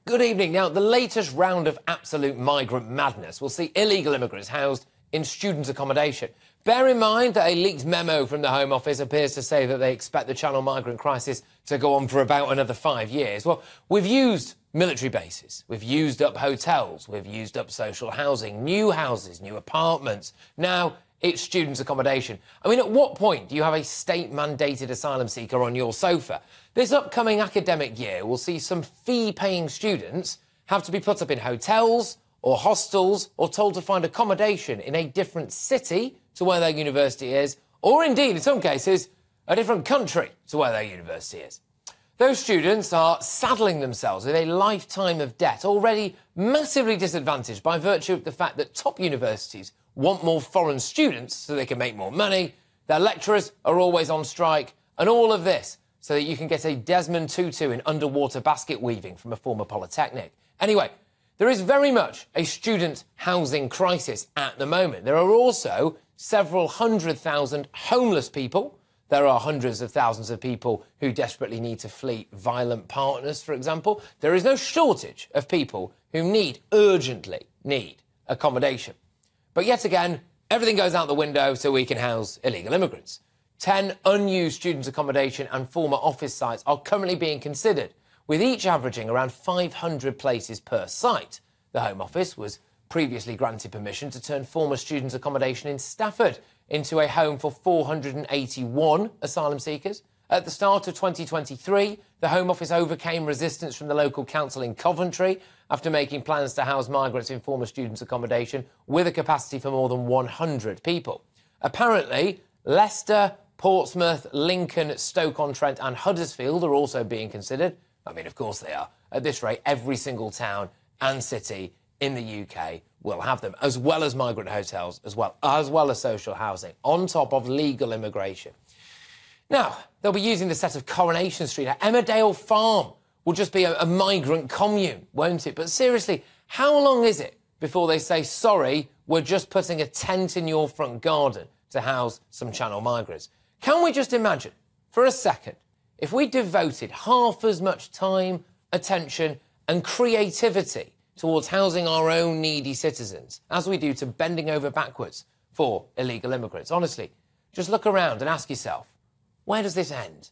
Good evening. Now, the latest round of absolute migrant madness will see illegal immigrants housed in student accommodation. Bear in mind that a leaked memo from the Home Office appears to say that they expect the Channel migrant crisis to go on for about another 5 years. Well, we've used military bases, we've used up hotels, we've used up social housing, new houses, new apartments. Now it's student accommodation. I mean, at what point do you have a state-mandated asylum seeker on your sofa? This upcoming academic year will see some fee-paying students have to be put up in hotels or hostels or told to find accommodation in a different city to where their university is, or indeed, in some cases, a different country to where their university is. Those students are saddling themselves with a lifetime of debt, already massively disadvantaged by virtue of the fact that top universities want more foreign students so they can make more money, their lecturers are always on strike, and all of this so that you can get a Desmond Tutu in underwater basket weaving from a former polytechnic. Anyway, there is very much a student housing crisis at the moment. There are also several 100,000 homeless people. There are hundreds of thousands of people who desperately need to flee violent partners, for example. There is no shortage of people who urgently need accommodation. But yet again, everything goes out the window so we can house illegal immigrants. 10 unused student accommodation and former office sites are currently being considered, with each averaging around 500 places per site. The Home Office was previously granted permission to turn former student accommodation in Stafford into a home for 481 asylum seekers. At the start of 2023, the Home Office overcame resistance from the local council in Coventry after making plans to house migrants in former student accommodation with a capacity for more than 100 people. Apparently, Leicester, Portsmouth, Lincoln, Stoke-on-Trent and Huddersfield are also being considered. I mean, of course they are. At this rate, every single town and city in the UK will have them, as well as migrant hotels, as well as social housing, on top of legal immigration. Now, they'll be using the set of Coronation Street. Emmerdale Farm will just be a migrant commune, won't it? But seriously, how long is it before they say, sorry, we're just putting a tent in your front garden to house some Channel migrants? Can we just imagine, for a second, if we devoted half as much time, attention and creativity towards housing our own needy citizens as we do to bending over backwards for illegal immigrants? Honestly, just look around and ask yourself, where does this end?